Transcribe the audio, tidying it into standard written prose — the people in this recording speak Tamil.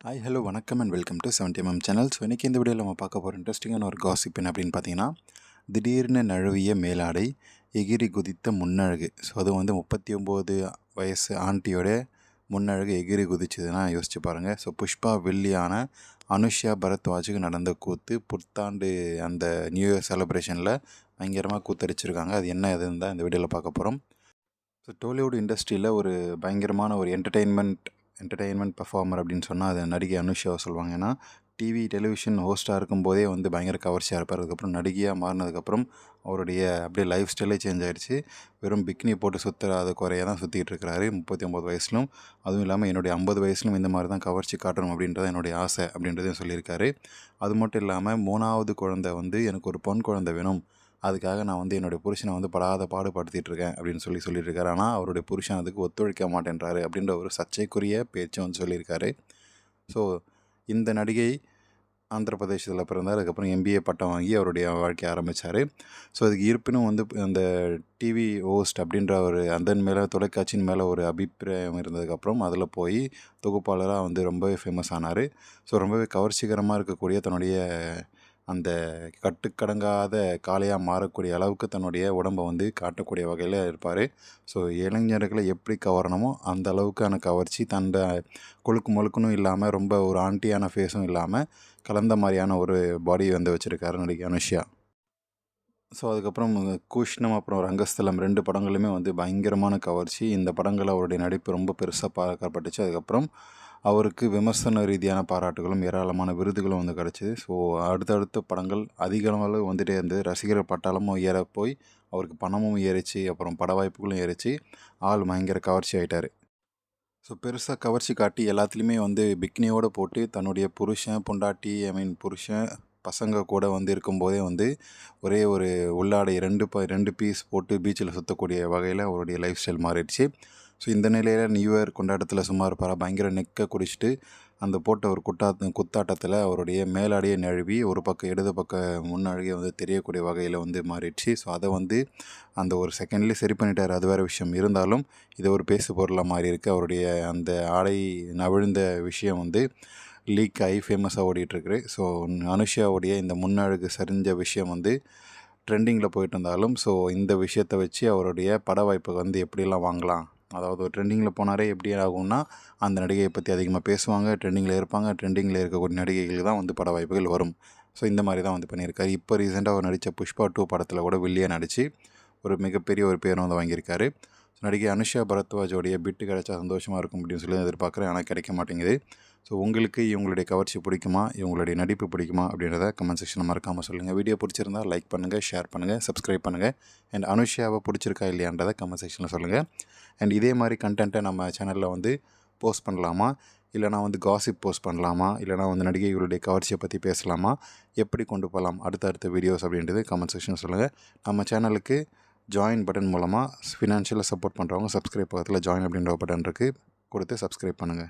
ஹாய் ஹலோ வணக்கம் and welcome to 70mm channel. So இன்றைக்கி இந்த வீடியோவில் நம்ம பார்க்க போகிற இன்ட்ரெஸ்டிங்கான ஒரு காசிப் என்ன அப்படின்னு பார்த்தீங்கன்னா, திடீர்னு நழுவிய மேலாடை, எகிரி குதித்த முன்னழகு. ஸோ அது வந்து 39 வயசு ஆண்டியோட முன்னழகு எகிரி குதிச்சதுன்னா யோசிச்சு பாருங்கள். ஸோ புஷ்பா வில்லியான அனுஷ்யா பரத்வாஜுக்கு நடந்த கூத்து புத்தாண்டு அந்த நியூ இயர் செலிப்ரேஷனில் பயங்கரமாக கூத்தடிச்சிருக்காங்க. அது என்ன எதுன்னு தான் இந்த வீடியோவில் பார்க்க போகிறோம். ஸோ டோலிவுட் இண்டஸ்ட்ரியில் ஒரு பயங்கரமான ஒரு என்டர்டெயின்மெண்ட் பெர்ஃபார்மர் அப்படின்னு சொன்னால் அது நடிகை அனுஷ்யாவை சொல்லுவாங்க. ஏன்னா டெலிவிஷன் ஹோஸ்ட்டாக இருக்கும்போதே வந்து பயங்கர கவர்ச்சியாக இருப்பார். அதுக்கப்புறம் நடிகையாக மாறினதுக்கப்புறம் அவருடைய அப்படியே லைஃப் ஸ்டைலே சேஞ்ச் ஆகிடுச்சு. வெறும் பிக்னி போட்டு சுற்றுறாத குறையாக தான் சுற்றிட்டு இருக்கிறாரு 39 வயசுலும். அதுவும் இல்லாமல் என்னுடைய 50 வயசுலும் இந்த மாதிரி தான் கவர்ச்சி காட்டணும் அப்படின்றது என்னுடைய ஆசை அப்படின்றதையும் சொல்லியிருக்காரு. அது மட்டும் இல்லாமல் 3வது குழந்தை வந்து எனக்கு ஒரு பொன் குழந்தை வேணும், அதுக்காக நான் வந்து என்னுடைய புருஷனை வந்து படாத பாடுபடுத்திட்டு இருக்கேன் அப்படின்னு சொல்லியிருக்காரு. ஆனால் அவருடைய புருஷன் அதுக்கு ஒத்துழைக்க மாட்டேன்றாரு அப்படின்ற ஒரு சர்ச்சைக்குரிய பேச்சு வந்து சொல்லியிருக்காரு. ஸோ இந்த நடிகை ஆந்திர பிரதேசத்தில் பிறந்தார். அதுக்கப்புறம் MBA பட்டம் வாங்கி அவருடைய வாழ்க்கையை ஆரம்பித்தார். ஸோ அதுக்கு இருப்பினும் வந்து அந்த டிவி ஹோஸ்ட் அப்படின்ற ஒரு அதன் மேலே தொலைக்காட்சியின் மேலே ஒரு அபிப்பிராயம் இருந்ததுக்கப்புறம் அதில் போய் தொகுப்பாளராக வந்து ரொம்பவே ஃபேமஸ் ஆனார். ஸோ ரொம்பவே கவர்ச்சிகரமாக இருக்கக்கூடிய தன்னுடைய அந்த கட்டுக்கடங்காத காளையாக மாறக்கூடிய அளவுக்கு தன்னுடைய உடம்பை வந்து காட்டக்கூடிய வகையில் இருப்பார். ஸோ இளைஞர்களை எப்படி கவரணுமோ அந்த அளவுக்கான கவர்ச்சி, தன்னை கொழுக்கு மொழுக்குன்னு இல்லாமல் ரொம்ப ஒரு ஆண்டியான ஃபேஸும் இல்லாமல் கலந்த மாதிரியான ஒரு பாடி வந்து வச்சுருக்காரு நடிகை அனுஷ்யா. ஸோ அதுக்கப்புறம் கூஷ்ணம் அப்புறம் ரங்கஸ்தலம் 2 படங்களுமே வந்து பயங்கரமான கவர்ச்சி. இந்த படங்கள் அவருடைய நடிப்பு ரொம்ப பெருசாக பார்க்கப்பட்டுச்சு. அதுக்கப்புறம் அவருக்கு விமர்சன ரீதியான பாராட்டுகளும் ஏராளமான விருதுகளும் வந்து கிடச்சிது. ஸோ அடுத்தடுத்த படங்கள் அதிக அளவு வந்துகிட்டே இருந்தது. ரசிகர் பட்டாளமும் ஏற போய் அவருக்கு பணமும் ஏறிச்சு, அப்புறம் பட வாய்ப்புகளும் ஏறிச்சு. ஆள் பயங்கர கவர்ச்சி ஆகிட்டார். ஸோ பெருசாக கவர்ச்சி காட்டி எல்லாத்துலேயுமே வந்து பிக்னியோடு போட்டு தன்னுடைய புருஷன் பொண்டாட்டி புருஷன் பசங்க கூட வந்து இருக்கும்போதே வந்து ஒரே ஒரு உள்ளாடை 2 பீஸ் போட்டு பீச்சில் சுற்றக்கூடிய வகையில் அவருடைய லைஃப் ஸ்டைல் மாறிடுச்சு. ஸோ இந்த நிலையில் நியூ இயர் கொண்டாட்டத்தில் சும்மா இருப்பாரா, பயங்கர நெக்கை குடிச்சிட்டு அந்த போட்ட ஒரு குத்தாட்டத்தில் அவருடைய மேலாடையை நழுவி ஒரு பக்கம் இடது பக்கம் முன்னழகே வந்து தெரியக்கூடிய வகையில் வந்து மாறிடுச்சு. ஸோ அதை வந்து அந்த ஒரு செகண்ட்லேயே சரி பண்ணிட்டார். அது வேறு விஷயம். இருந்தாலும் இது ஒரு பேசு பொருளாக மாறி இருக்குது. அவருடைய அந்த ஆடை நவிழ்ந்த விஷயம் வந்து லீக் ஆகி ஃபேமஸாக ஓடிட்டுருக்கு. ஸோ அனுஷ்யாவுடைய இந்த முன்னழகு சரிஞ்ச விஷயம் வந்து ட்ரெண்டிங்கில் போயிட்டு இருந்தாலும், ஸோ இந்த விஷயத்தை வச்சு அவருடைய பட வாய்ப்பை வந்து எப்படிலாம் வாங்கலாம், அதாவது ஒரு ட்ரெண்டிங்கில் போனாரே எப்படி ஆகும்னா அந்த நடிகையை பற்றி அதிகமாக பேசுவாங்க, ட்ரெண்டிங்கில் இருப்பாங்க, ட்ரெண்டிங்கில் இருக்கக்கூடிய நடிகைகளுக்கு தான் வந்து பட வாய்ப்புகள் வரும். ஸோ இந்த மாதிரி தான் வந்து பண்ணியிருக்காரு. இப்போ ரீசெண்டாக அவர் நடித்த புஷ்பா 2 படத்தில் கூட வில்லியாக நடித்து ஒரு மிகப்பெரிய ஒரு பேரும் வந்து வாங்கியிருக்காரு. நடிகை அனுஷ்யா பரத்வாஜோடைய பிட்டு கிடைச்சா சந்தோஷமாக இருக்கும் அப்படின்னு சொல்லி எதிர்பார்க்குறேன். ஆனால் கிடைக்க மாட்டேங்குது. ஸோ உங்களுக்கு இவங்களுடைய கவர்ச்சி பிடிக்குமா, இவங்களுடைய நடிப்பு பிடிக்குமா அப்படின்றத கமெண்ட் செக்ஷனில் மறக்காமல் சொல்லுங்கள். வீடியோ பிடிச்சிருந்தா லைக் பண்ணுங்கள், ஷேர் பண்ணுங்கள், சப்ஸ்கிரைப் பண்ணுங்கள். அண்ட் அனுஷ்யாவை பிடிச்சிருக்கா இல்லையான்றதை கமெண்ட் செக்ஷனில் சொல்லுங்கள். அண்ட் இதே மாதிரி கண்டென்ட்டை நம்ம சேனலில் வந்து போஸ்ட் பண்ணலாமா, இல்லைனா வந்து காசிப் போஸ்ட் பண்ணலாமா, இல்லைனா வந்து நடிகைகளுடைய கவர்ச்சியை பற்றி பேசலாமா, எப்படி கொண்டு போகலாம் அடுத்தடுத்த வீடியோஸ் அப்படின்றது கமெண்ட் செக்ஷனில் சொல்லுங்கள். நம்ம சேனலுக்கு ஜாயின் பட்டன் மூலமாக ஃபினான்ஷியலாக சப்போர்ட் பண்ணுறவங்க சப்ஸ்கிரைப் பக்கத்தில் ஜாயின் அப்படின்ற பட்டன் இருக்குது, கொடுத்து சப்ஸ்கிரைப் பண்ணுங்கள்.